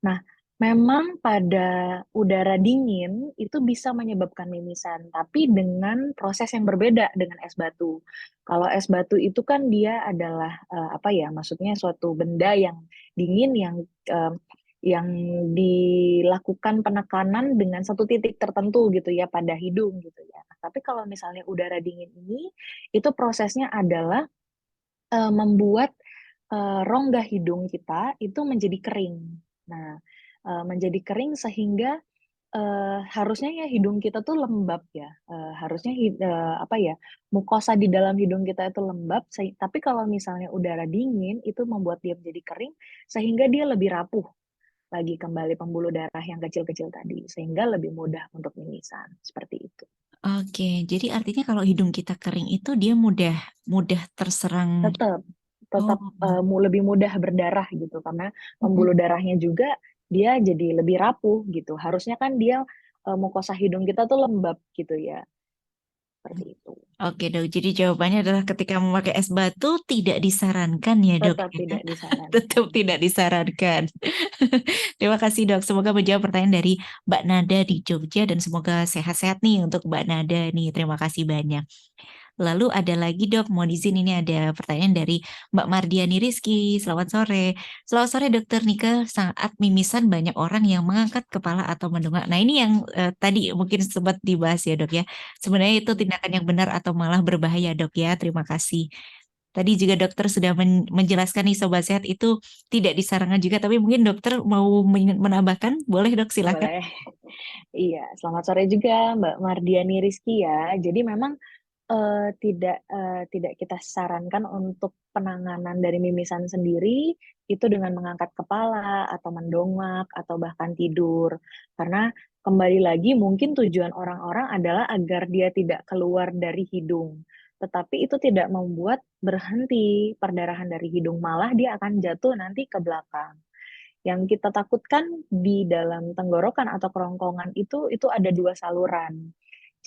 Nah, memang pada udara dingin itu bisa menyebabkan mimisan, tapi dengan proses yang berbeda dengan es batu. Kalau es batu itu kan dia adalah apa ya? Maksudnya suatu benda yang dingin yang dilakukan penekanan dengan satu titik tertentu gitu ya pada hidung gitu ya. Nah, tapi kalau misalnya udara dingin ini itu prosesnya adalah membuat rongga hidung kita itu menjadi kering. Nah, menjadi kering sehingga harusnya ya hidung kita tuh lembab ya. Harusnya apa ya, mukosa di dalam hidung kita itu lembab. Tapi kalau misalnya udara dingin itu membuat dia menjadi kering sehingga dia lebih rapuh lagi kembali pembuluh darah yang kecil-kecil tadi sehingga lebih mudah untuk mimisan seperti itu. Oke, jadi artinya kalau hidung kita kering itu dia mudah mudah terserang. Tetap tetap Oh, lebih mudah berdarah gitu karena mm-mm. pembuluh darahnya juga dia jadi lebih rapuh gitu. Harusnya kan dia mukosa hidung kita tuh lembab gitu ya. Seperti itu. Oke dok, jadi jawabannya adalah ketika memakai es batu tidak disarankan ya dok Tetap ya. tidak Tetap disarankan. tidak disarankan. Terima kasih dok, semoga menjawab pertanyaan dari Mbak Nada di Jogja dan semoga sehat-sehat nih untuk Mbak Nada nih. Terima kasih banyak. Lalu ada lagi dok, mohon izin ini ada pertanyaan dari Mbak Mardiani Rizky. Selamat sore. Selamat sore dokter Nika. Saat mimisan banyak orang yang mengangkat kepala atau mendongak. Nah ini yang tadi mungkin sempat dibahas ya dok ya. Sebenarnya itu tindakan yang benar atau malah berbahaya dok ya. Terima kasih. Tadi juga dokter sudah menjelaskan nih Sobat Sehat itu tidak disarankan juga. Tapi mungkin dokter mau menambahkan. Boleh dok silakan. Boleh. Iya, selamat sore juga Mbak Mardiani Rizky ya. Jadi memang tidak kita sarankan untuk penanganan dari mimisan sendiri itu dengan mengangkat kepala atau mendongak atau bahkan tidur. Karena kembali lagi mungkin tujuan orang-orang adalah agar dia tidak keluar dari hidung. Tetapi itu tidak membuat berhenti perdarahan dari hidung, malah dia akan jatuh nanti ke belakang. Yang kita takutkan di dalam tenggorokan atau kerongkongan itu ada dua saluran.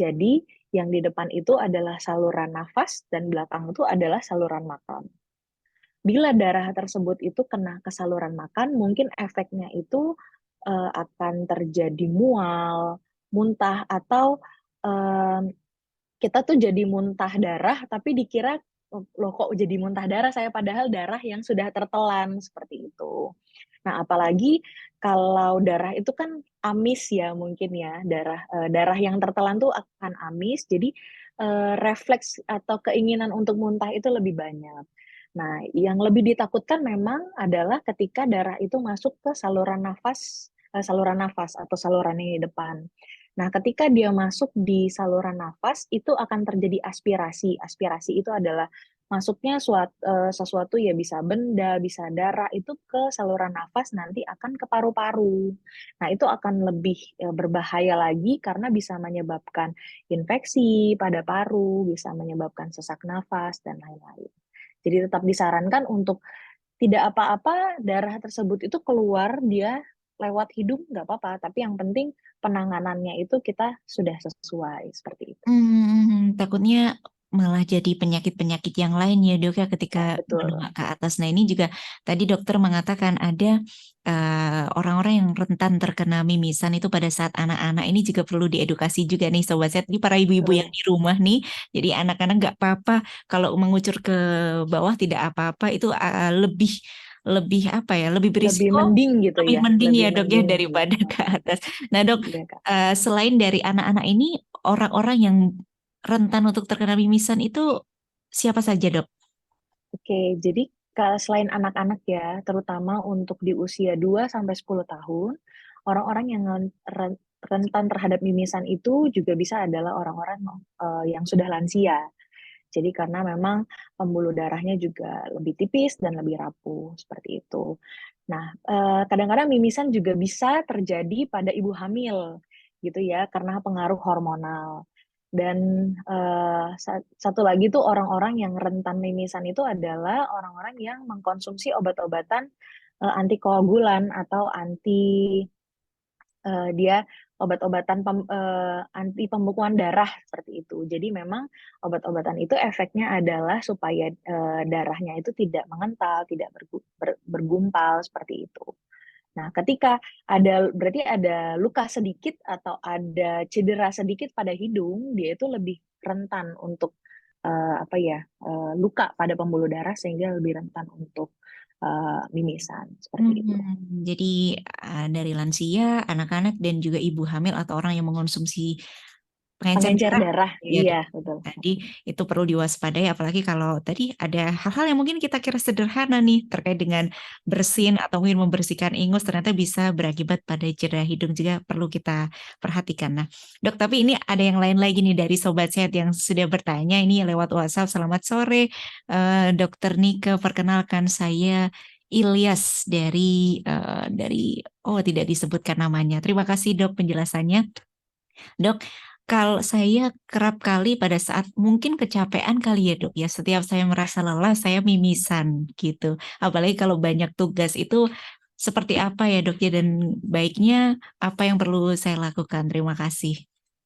Jadi yang di depan itu adalah saluran nafas dan belakang itu adalah saluran makan. Bila darah tersebut itu kena ke saluran makan, mungkin efeknya itu akan terjadi mual, muntah atau kita tuh jadi muntah darah tapi dikira loh kok jadi muntah darah saya padahal darah yang sudah tertelan seperti itu. Nah, apalagi kalau darah itu kan amis ya mungkin ya, darah yang tertelan tuh akan amis, jadi refleks atau keinginan untuk muntah itu lebih banyak. Nah, yang lebih ditakutkan memang adalah ketika darah itu masuk ke saluran nafas atau saluran yang di depan. Nah, ketika dia masuk di saluran nafas, itu akan terjadi aspirasi. Aspirasi itu adalah masuknya sesuatu ya bisa benda, bisa darah itu ke saluran nafas nanti akan ke paru-paru. Nah, itu akan lebih berbahaya lagi karena bisa menyebabkan infeksi pada paru, bisa menyebabkan sesak nafas dan lain-lain. Jadi tetap disarankan untuk tidak apa-apa darah tersebut itu keluar dia lewat hidung nggak apa-apa, tapi yang penting penanganannya itu kita sudah sesuai seperti itu. Takutnya malah jadi penyakit-penyakit yang lain ya dok ya Ya, ketika betul. menengah ke atas. Nah ini juga tadi dokter mengatakan ada orang-orang yang rentan terkena mimisan itu pada saat anak-anak ini juga perlu diedukasi juga nih Sobat Set. Ini para ibu-ibu yang Betul. di rumah nih. Jadi anak-anak nggak apa-apa kalau mengucur ke bawah tidak apa-apa itu lebih lebih apa ya lebih Lebih berisiko mending gitu lebih ya, mending ya lebih dok ya mending daripada gitu. ke atas. Nah dok Iya, Kak. selain dari anak-anak ini orang-orang yang rentan untuk terkena mimisan itu siapa saja, Dok? Oke, jadi selain anak-anak ya, terutama untuk di usia 2 sampai 10 tahun, orang-orang yang rentan terhadap mimisan itu juga bisa adalah orang-orang yang sudah lansia. Jadi karena memang pembuluh darahnya juga lebih tipis dan lebih rapuh seperti itu. Nah, kadang-kadang mimisan juga bisa terjadi pada ibu hamil gitu ya karena pengaruh hormonal. Dan satu lagi tuh orang-orang yang rentan mimisan itu adalah orang-orang yang mengkonsumsi obat-obatan antikoagulan atau dia obat-obatan anti pembekuan darah seperti itu. Jadi memang obat-obatan itu efeknya adalah supaya darahnya itu tidak mengental, tidak bergumpal seperti itu. Nah, ketika berarti ada luka sedikit atau ada cedera sedikit pada hidung, dia itu lebih rentan untuk luka pada pembuluh darah sehingga lebih rentan untuk mimisan seperti itu. Jadi dari lansia, anak-anak dan juga ibu hamil atau orang yang mengonsumsi pengencer Pengencer darah. darah, Ya, iya betul. tadi itu perlu diwaspadai, apalagi kalau tadi ada hal-hal yang mungkin kita kira sederhana nih terkait dengan bersin atau mungkin membersihkan ingus, ternyata bisa berakibat pada cedera hidung, juga perlu kita perhatikan. Nah, Dok, tapi ini ada yang lain lagi nih dari Sobat Sehat yang sudah bertanya ini lewat WhatsApp. Selamat sore, Dokter Nike. Perkenalkan, saya Ilyas dari tidak disebutkan namanya. Terima kasih Dok penjelasannya. Dok, kalau saya kerap kali pada saat mungkin kecapean kali ya Dok ya, setiap saya merasa lelah saya mimisan gitu. Apalagi kalau banyak tugas itu seperti apa ya Dok ya, dan baiknya apa yang perlu saya lakukan? Terima kasih.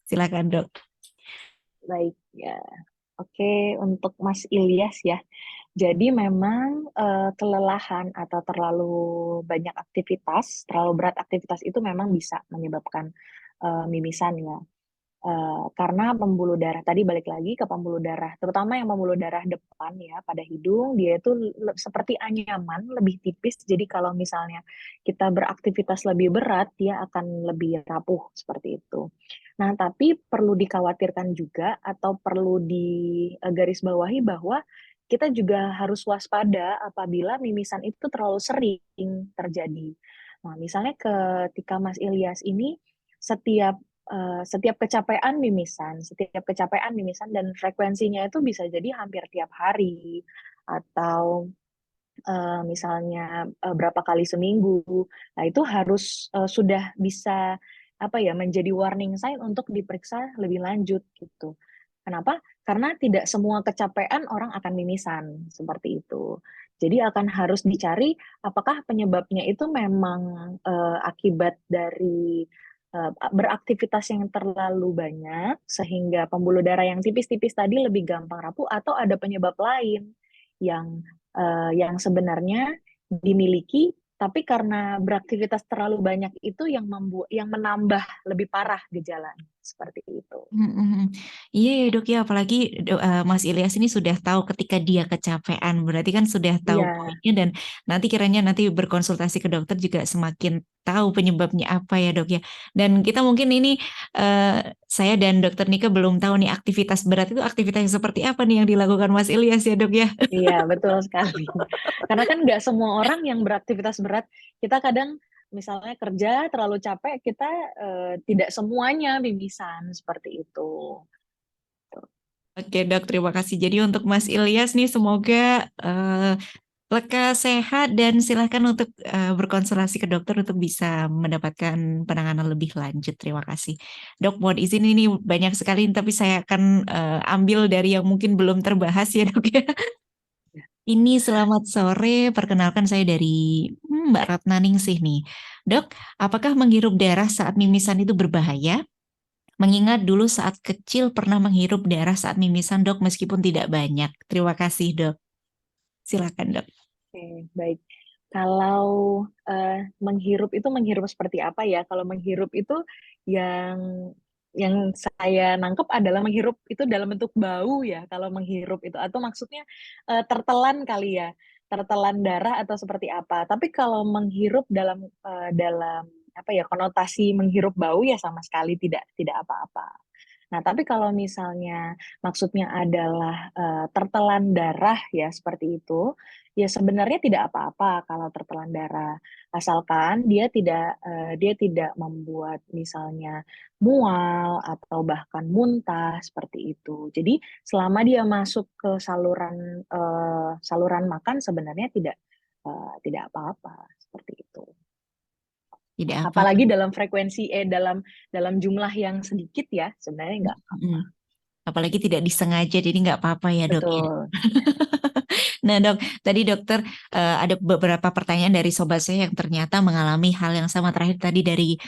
Silakan Dok. Baik ya. Oke, untuk Mas Ilyas ya. Jadi memang kelelahan atau terlalu banyak aktivitas, terlalu berat aktivitas itu memang bisa menyebabkan mimisan ya. Karena pembuluh darah tadi, balik lagi ke pembuluh darah, terutama yang pembuluh darah depan ya pada hidung, dia itu seperti anyaman, lebih tipis. Jadi kalau misalnya kita beraktivitas lebih berat, dia akan lebih rapuh seperti itu. Nah, tapi perlu dikhawatirkan juga atau perlu digarisbawahi bahwa kita juga harus waspada apabila mimisan itu terlalu sering terjadi. Nah, misalnya ketika Mas Ilyas ini setiap setiap setiap kecapean mimisan dan frekuensinya itu bisa jadi hampir tiap hari atau misalnya berapa kali seminggu. Nah, itu harus sudah bisa menjadi warning sign untuk diperiksa lebih lanjut gitu. Kenapa? Karena tidak semua kecapean orang akan mimisan seperti itu. Jadi akan harus dicari apakah penyebabnya itu memang akibat dari beraktivitas yang terlalu banyak sehingga pembuluh darah yang tipis-tipis tadi lebih gampang rapuh, atau ada penyebab lain yang sebenarnya dimiliki tapi karena beraktivitas terlalu banyak itu yang menambah lebih parah gejalanya seperti itu. Iya ya Dok ya, apalagi Mas Ilyas ini sudah tahu ketika dia kecapean, berarti kan sudah tahu Iya, poinnya, dan nanti berkonsultasi ke dokter juga semakin tahu penyebabnya apa ya Dok ya. Dan kita mungkin ini saya dan Dokter Nika belum tahu nih aktivitas berat itu aktivitas yang seperti apa nih yang dilakukan Mas Ilyas ya Dok ya. iya betul sekali. Karena kan nggak semua orang yang beraktivitas berat, kita kadang misalnya kerja terlalu capek, kita tidak semuanya mimisan seperti itu. Oke Dok, terima kasih. Jadi untuk Mas Ilyas nih semoga lekas sehat dan silahkan untuk berkonsultasi ke dokter untuk bisa mendapatkan penanganan lebih lanjut. Terima kasih. Dok, mohon izin ini banyak sekali, tapi saya akan ambil dari yang mungkin belum terbahas ya Dok ya. Ini selamat sore, perkenalkan saya dari Mbak Ratna Ningsih nih. Dok, apakah menghirup darah saat mimisan itu berbahaya? Mengingat dulu saat kecil pernah menghirup darah saat mimisan Dok, meskipun tidak banyak. Terima kasih Dok. Silakan Dok. Oke, baik. Kalau menghirup itu menghirup seperti apa ya? Kalau menghirup itu yang saya nangkep adalah menghirup itu dalam bentuk bau ya. Kalau menghirup itu, atau maksudnya tertelan kali ya, tertelan darah atau seperti apa. Tapi kalau menghirup dalam konotasi menghirup bau ya sama sekali tidak apa-apa. Nah, tapi kalau misalnya maksudnya adalah tertelan darah ya seperti itu, ya sebenarnya tidak apa-apa kalau tertelan darah, asalkan dia tidak membuat misalnya mual atau bahkan muntah seperti itu. Jadi selama dia masuk ke saluran makan sebenarnya tidak apa-apa seperti itu. Tidak apa-apa. Apalagi dalam dalam jumlah yang sedikit ya, sebenarnya nggak apa-apa. Mm. Apalagi tidak disengaja, jadi nggak apa-apa ya dok ya. Betul. Nah dok, tadi dokter ada beberapa pertanyaan dari sobat saya yang ternyata mengalami hal yang sama terakhir tadi dari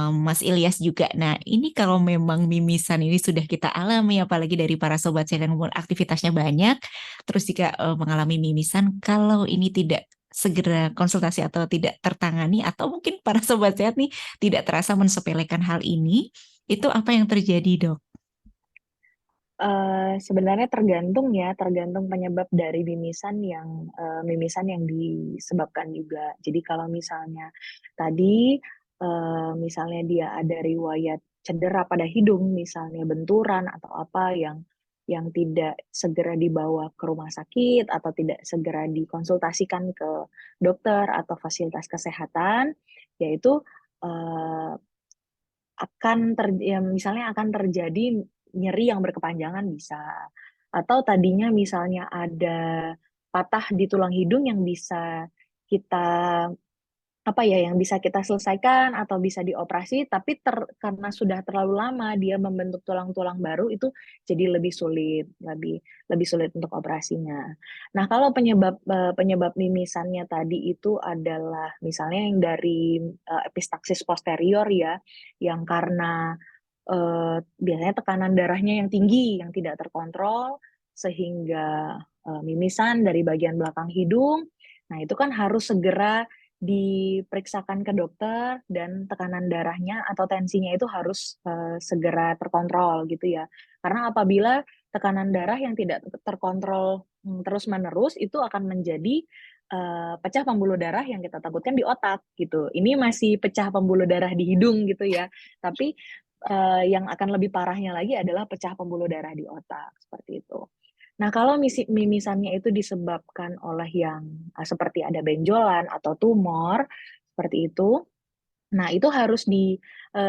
Mas Ilyas juga. Nah ini kalau memang mimisan ini sudah kita alami, apalagi dari para sobat saya yang aktivitasnya banyak, terus jika mengalami mimisan, kalau ini tidak segera konsultasi atau tidak tertangani, atau mungkin para sobat sehat nih tidak terasa mensepelekan hal ini, itu apa yang terjadi dok? Sebenarnya tergantung penyebab dari mimisan yang disebabkan juga. Jadi kalau misalnya tadi misalnya dia ada riwayat cedera pada hidung, misalnya benturan atau apa yang tidak segera dibawa ke rumah sakit atau tidak segera dikonsultasikan ke dokter atau fasilitas kesehatan, yaitu eh, misalnya akan terjadi nyeri yang berkepanjangan bisa. Atau tadinya misalnya ada patah di tulang hidung yang bisa kita yang bisa kita selesaikan atau bisa dioperasi, tapi karena sudah terlalu lama dia membentuk tulang-tulang baru itu jadi lebih sulit untuk operasinya. Nah, kalau penyebab mimisannya tadi itu adalah misalnya yang dari epistaksis posterior ya, yang karena biasanya tekanan darahnya yang tinggi, yang tidak terkontrol, sehingga mimisan dari bagian belakang hidung. Nah, itu kan harus segera diperiksakan ke dokter dan tekanan darahnya atau tensinya itu harus segera terkontrol gitu ya. Karena apabila tekanan darah yang tidak terkontrol terus-menerus itu akan menjadi pecah pembuluh darah yang kita takutkan di otak gitu. Ini masih pecah pembuluh darah di hidung gitu ya. Tapi yang akan lebih parahnya lagi adalah pecah pembuluh darah di otak seperti itu. Nah, kalau mimisannya itu disebabkan oleh yang seperti ada benjolan atau tumor seperti itu, nah itu harus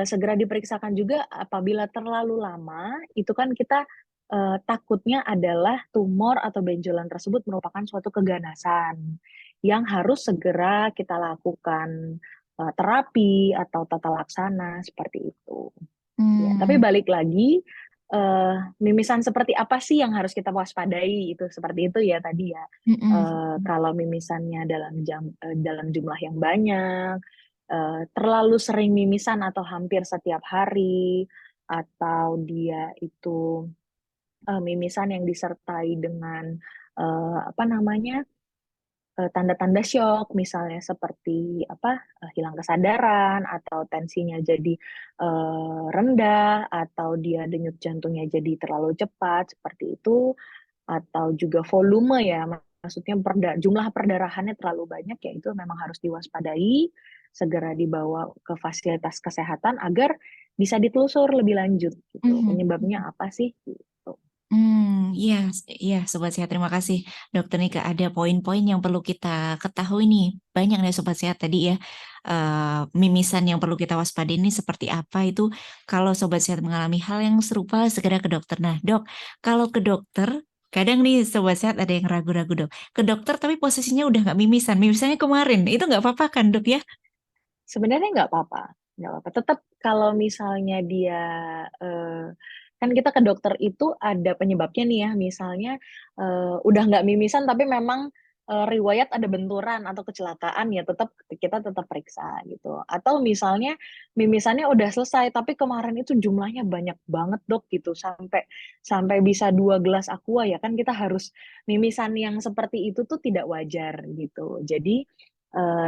segera diperiksakan juga. Apabila terlalu lama, itu kan kita takutnya adalah tumor atau benjolan tersebut merupakan suatu keganasan yang harus segera kita lakukan terapi atau tata laksana seperti itu. Ya, tapi balik lagi, mimisan seperti apa sih yang harus kita waspadai itu seperti itu ya tadi ya. Kalau mimisannya dalam jumlah yang banyak, terlalu sering mimisan atau hampir setiap hari, atau dia itu mimisan yang disertai dengan apa namanya tanda-tanda syok, misalnya seperti hilang kesadaran atau tensinya jadi rendah atau dia denyut jantungnya jadi terlalu cepat seperti itu, atau juga volume ya, maksudnya jumlah perdarahannya terlalu banyak, ya itu memang harus diwaspadai, segera dibawa ke fasilitas kesehatan agar bisa ditelusur lebih lanjut gitu penyebabnya apa sih gitu. Iya, iya, Sobat Sehat, terima kasih Dokter Nika. Ada poin-poin yang perlu kita ketahui nih. Banyak nih Sobat Sehat tadi ya, mimisan yang perlu kita waspadai ini seperti apa itu. Kalau Sobat Sehat mengalami hal yang serupa, segera ke dokter. Nah dok, kalau ke dokter, kadang nih Sobat Sehat ada yang ragu-ragu dok. Ke dokter tapi posisinya udah nggak mimisan, mimisannya kemarin. Itu nggak apa-apa kan dok ya? Sebenarnya nggak apa-apa. Tetap kalau misalnya dia kan kita ke dokter itu ada penyebabnya nih ya, misalnya udah nggak mimisan tapi memang riwayat ada benturan atau kecelakaan, ya kita tetap periksa gitu. Atau misalnya mimisannya udah selesai tapi kemarin itu jumlahnya banyak banget dok gitu, sampai bisa 2 gelas aqua, ya kan kita harus mimisan yang seperti itu tuh tidak wajar gitu. Jadi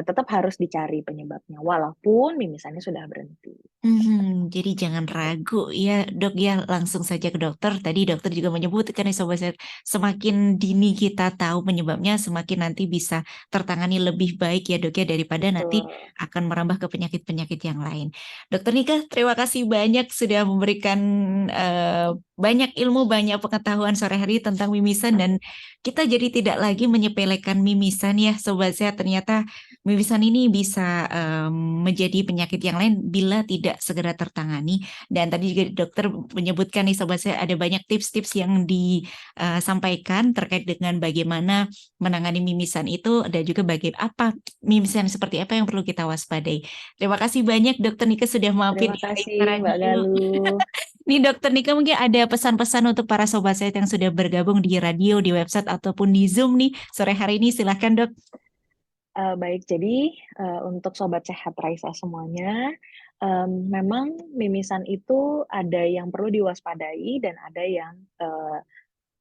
tetap harus dicari penyebabnya walaupun mimisannya sudah berhenti. Jadi jangan ragu ya dok ya, langsung saja ke dokter. Tadi dokter juga menyebutkan nih sobat sehat, semakin dini kita tahu penyebabnya, semakin nanti bisa tertangani lebih baik ya dok ya, daripada nanti Betul. akan merambah ke penyakit-penyakit yang lain. Dokter Nika, terima kasih banyak sudah memberikan banyak ilmu, banyak pengetahuan sore hari tentang mimisan, dan kita jadi tidak lagi menyepelekan mimisan ya sobat sehat. Ternyata mimisan ini bisa menjadi penyakit yang lain bila tidak segera tertangani. Dan tadi juga dokter menyebutkan nih sobat saya, ada banyak tips-tips yang disampaikan terkait dengan bagaimana menangani mimisan itu, dan juga apa mimisan seperti apa yang perlu kita waspadai. Terima kasih banyak Dokter Nika sudah mampir Terima di Raisa kasih Mbak Radio. Galuh. Nih Dokter Nika, mungkin ada pesan-pesan untuk para sobat saya yang sudah bergabung di radio, di website ataupun di Zoom nih sore hari ini. Silahkan dok. Baik, jadi untuk sobat sehat Raisa semuanya, memang mimisan itu ada yang perlu diwaspadai dan ada yang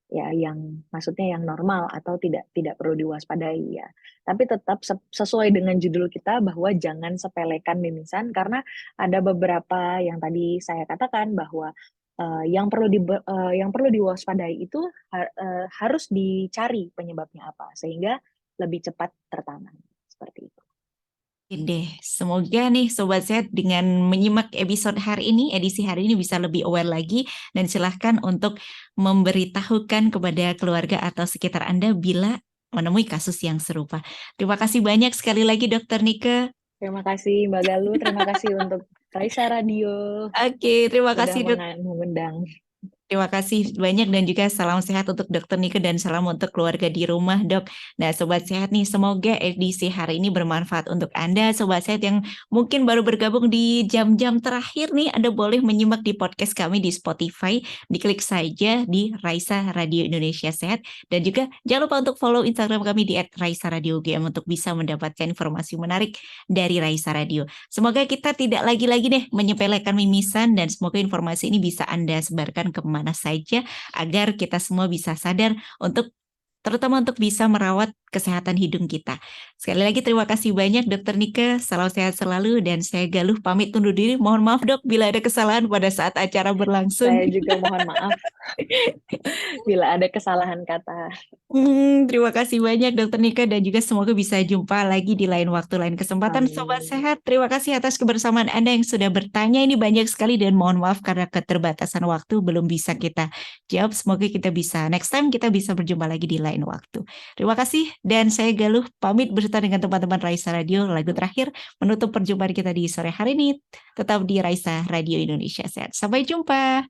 ya yang maksudnya yang normal atau tidak perlu diwaspadai ya. Tapi tetap sesuai dengan judul kita bahwa jangan sepelekan mimisan, karena ada beberapa yang tadi saya katakan bahwa yang perlu diwaspadai itu harus dicari penyebabnya apa sehingga lebih cepat tertangani seperti itu. Oke deh, semoga nih Sobat Sehat dengan menyimak episode hari ini, edisi hari ini bisa lebih aware lagi, dan silahkan untuk memberitahukan kepada keluarga atau sekitar Anda bila menemui kasus yang serupa. Terima kasih banyak sekali lagi Dokter Nika. Terima kasih Mbak Galuh, terima kasih untuk Raisa Radio Oke, terima sudah kasih Dok. mengundang. Terima kasih banyak, dan juga salam sehat untuk Dokter Nika dan salam untuk keluarga di rumah dok. Nah Sobat Sehat nih, semoga edisi hari ini bermanfaat untuk Anda Sobat Sehat yang mungkin baru bergabung di jam-jam terakhir nih. Anda boleh menyimak di podcast kami di Spotify, diklik saja di Raisa Radio Indonesia Sehat, dan juga jangan lupa untuk follow Instagram kami di @raisa_radio_gm untuk bisa mendapatkan informasi menarik dari Raisa Radio. Semoga kita tidak lagi-lagi deh menyepelekan mimisan, dan semoga informasi ini bisa Anda sebarkan kemana saja agar kita semua bisa sadar terutama untuk bisa merawat kesehatan hidung kita. Sekali lagi terima kasih banyak Dokter Nika, salam sehat selalu, dan saya Galuh pamit undur diri. Mohon maaf dok bila ada kesalahan pada saat acara berlangsung. Saya juga mohon maaf bila ada kesalahan kata. Terima kasih banyak Dokter Nika, dan juga semoga bisa jumpa lagi di lain waktu, lain kesempatan. Amin. Sobat Sehat, terima kasih atas kebersamaan Anda yang sudah bertanya. Ini banyak sekali, dan mohon maaf karena keterbatasan waktu belum bisa kita jawab. Semoga kita bisa next time kita bisa berjumpa lagi di lain waktu. Terima kasih, dan saya Galuh pamit beserta dengan teman-teman Raisa Radio. Lagu terakhir menutup perjumpaan kita di sore hari ini, tetap di Raisa Radio Indonesia Sehat. Sampai jumpa.